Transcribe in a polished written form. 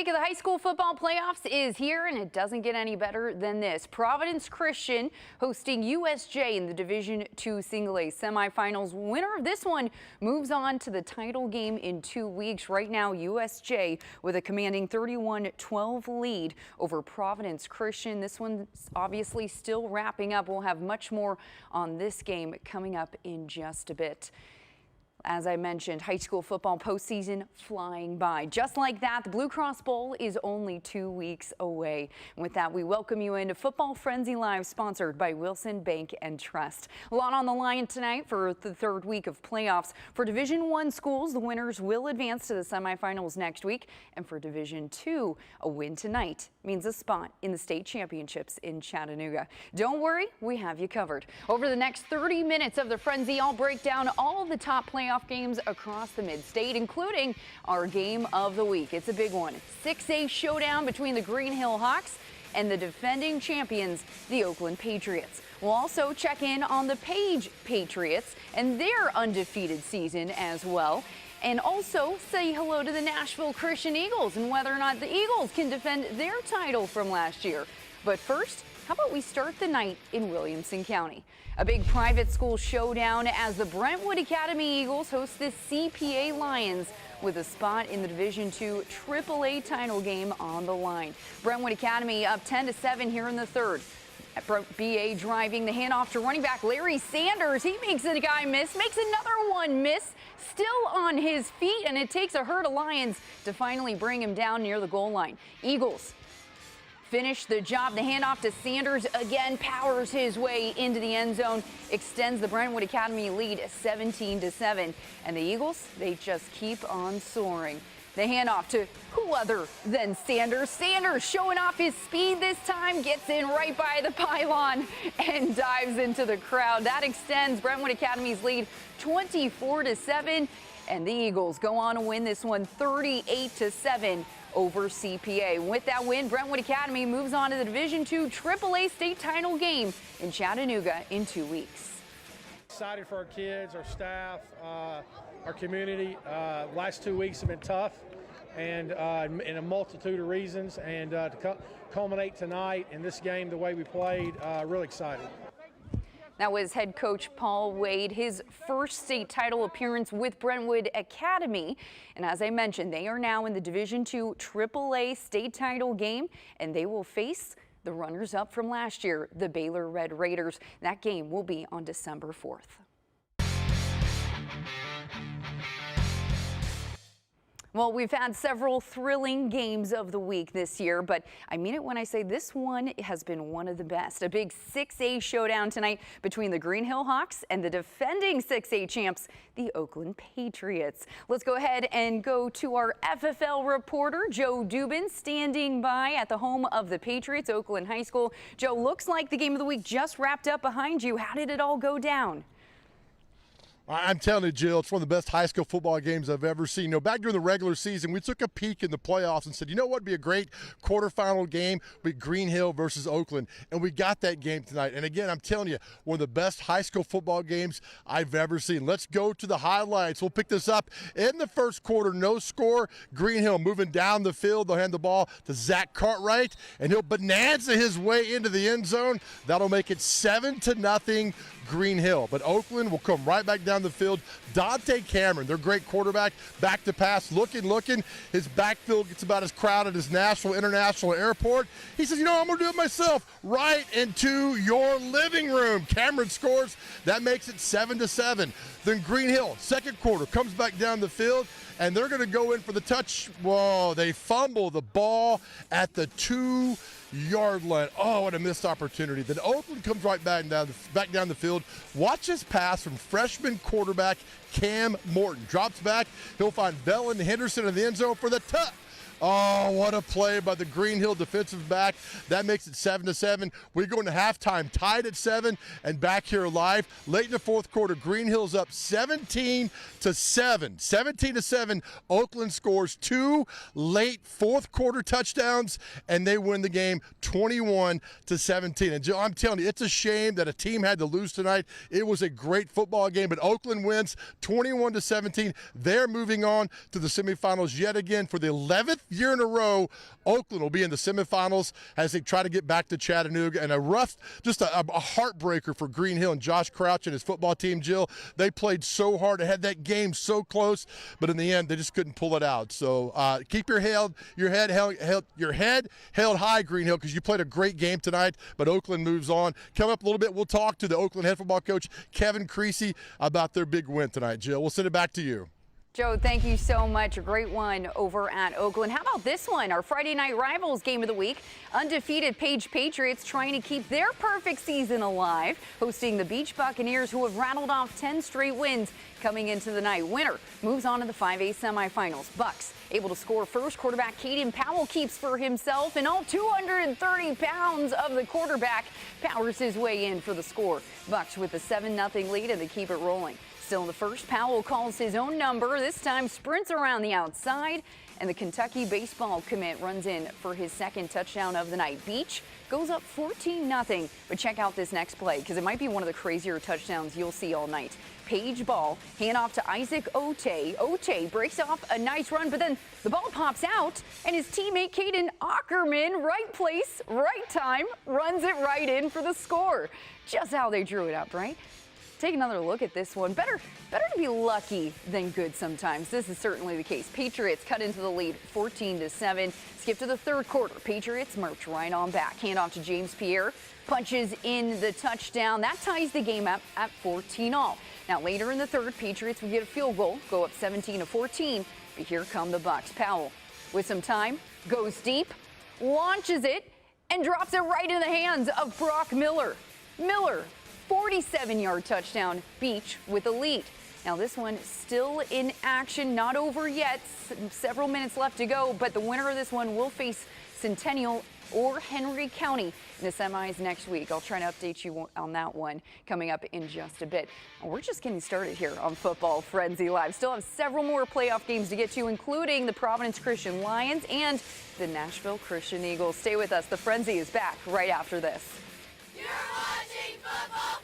week of the high school football playoffs is here, and it doesn't get any better than this. Providence Christian hosting USJ in the Division II Single A semifinals. Winner of this one moves on to the title game in 2 weeks. Right now, USJ with a commanding 31-12 lead over Providence Christian. This one's obviously still wrapping up. We'll have much more on this game coming up in just a bit. As I mentioned, high school football postseason flying by. Just like that, the Blue Cross Bowl is only 2 weeks away. And with that, we welcome you into Football Frenzy Live, sponsored by Wilson Bank and Trust. A lot on the line tonight for the third week of playoffs. For Division I schools, the winners will advance to the semifinals next week. And for Division II, a win tonight means a spot in the state championships in Chattanooga. Don't worry, we have you covered. Over the next 30 minutes of the Frenzy, I'll break down all the top playoff games across the mid-state, including our game of the week. It's a big one. 6A showdown between the Green Hill Hawks and the defending champions, the Oakland Patriots. We'll also check in on the Paige Patriots and their undefeated season as well. And also say hello to the Nashville Christian Eagles and whether or not the Eagles can defend their title from last year. But first, how about we start the night in Williamson County? A big private school showdown as the Brentwood Academy Eagles host the CPA Lions with a spot in the Division II AAA title game on the line. Brentwood Academy up 10-7 here in the third. BA driving the handoff to running back Larry Sanders. He makes a guy miss, makes another one miss, still on his feet, and it takes a herd of Lions to finally bring him down near the goal line. Eagles finish the job. The handoff to Sanders again powers his way into the end zone, extends the Brentwood Academy lead 17-7. And the Eagles, they just keep on soaring. The handoff to who other than Sanders. Sanders showing off his speed this time, gets in right by the pylon and dives into the crowd. That extends Brentwood Academy's lead 24-7. And the Eagles go on to win this one 38-7 over CPA. With that win, Brentwood Academy moves on to the Division II AAA state title game in Chattanooga in 2 weeks. Excited for our kids, our staff, our community. Last 2 weeks have been tough and in a multitude of reasons. And to culminate tonight in this game the way we played, really excited. That was head coach Paul Wade, his first state title appearance with Brentwood Academy. And as I mentioned, they are now in the Division II AAA state title game, and they will face the runners-up from last year, the Baylor Red Raiders. That game will be on December 4th. Well, we've had several thrilling games of the week this year, but I mean it when I say this one has been one of the best. A big 6A showdown tonight between the Green Hill Hawks and the defending 6A champs, the Oakland Patriots. Let's go ahead and go to our FFL reporter, Joe Dubin, standing by at the home of the Patriots, Oakland High School. Joe, looks like the game of the week just wrapped up behind you. How did it all go down? I'm telling you, Jill, it's one of the best high school football games I've ever seen. You know, back during the regular season, we took a peek in the playoffs and said, you know what would be a great quarterfinal game with Green Hill versus Oakland, and we got that game tonight. And again, I'm telling you, one of the best high school football games I've ever seen. Let's go to the highlights. We'll pick this up in the first quarter. No score. Green Hill moving down the field. They'll hand the ball to Zach Cartwright, and he'll bonanza his way into the end zone. That'll make it 7-0 Green Hill. But Oakland will come right back down the field. Dante Cameron, their great quarterback, back to pass, looking. His backfield gets about as crowded as Nashville International Airport. He says, you know, I'm going to do it myself. Right into your living room. Cameron scores. That makes it 7-7. Then Green Hill, second quarter, comes back down the field, and they're going to go in for the touch. Whoa, they fumble the ball at the 2-yard line. Oh, what a missed opportunity. Then Oakland comes right back down the field. Watch his pass from freshman quarterback Cam Morton. Drops back. He'll find Bellin Henderson in the end zone for the touch. Oh, what a play by the Green Hill defensive back. That makes it 7-7. We go into halftime tied at 7 and back here live. Late in the fourth quarter, Green Hill's up 17-7. 17-7. Oakland scores 2 late fourth quarter touchdowns, and they win the game 21-17. And Joe, I'm telling you, it's a shame that a team had to lose tonight. It was a great football game, but Oakland wins 21-17. They're moving on to the semifinals yet again for the 11th year in a row, Oakland will be in the semifinals as they try to get back to Chattanooga. And just a heartbreaker for Green Hill and Josh Crouch and his football team, Jill. They played so hard. They had that game so close, but in the end, they just couldn't pull it out. So keep your head held high, Green Hill, because you played a great game tonight, but Oakland moves on. Coming up a little bit, we'll talk to the Oakland head football coach, Kevin Creasy, about their big win tonight. Jill, we'll send it back to you. Joe, thank you so much. A great one over at Oakland. How about this one? Our Friday night rivals game of the week. Undefeated Paige Patriots trying to keep their perfect season alive, hosting the Beach Buccaneers, who have rattled off 10 straight wins coming into the night. Winner moves on to the 5A semifinals. Bucks able to score first. Quarterback Caden Powell keeps for himself, and all 230 pounds of the quarterback powers his way in for the score. Bucks with a 7-0 lead, and they keep it rolling. Still in the first, Powell calls his own number, this time sprints around the outside, and the Kentucky baseball commit runs in for his second touchdown of the night. Beach goes up 14-0, but check out this next play because it might be one of the crazier touchdowns you'll see all night. Paige ball, handoff to Isaac Ote. Ote breaks off a nice run, but then the ball pops out, and his teammate Caden Ackerman, right place, right time, runs it right in for the score. Just how they drew it up, right? Take another look at this one. Better to be lucky than good sometimes. This is certainly the case. Patriots cut into the lead 14-7. Skip to the third quarter. Patriots march right on back. Handoff to James Pierre. Punches in the touchdown. That ties the game up at 14-all. Now later in the third, Patriots would get a field goal, go up 17-14. But here come the Bucks. Powell with some time, goes deep, launches it, and drops it right in the hands of Brock Miller. 47-yard touchdown. Beach with a lead. Now this one still in action, not over yet. Several minutes left to go, but the winner of this one will face Centennial or Henry County in the semis next week. I'll try to update you on that one coming up in just a bit. And we're just getting started here on Football Frenzy Live. Still have several more playoff games to get to, including the Providence Christian Lions and the Nashville Christian Eagles. Stay with us. The Frenzy is back right after this. You're watching Football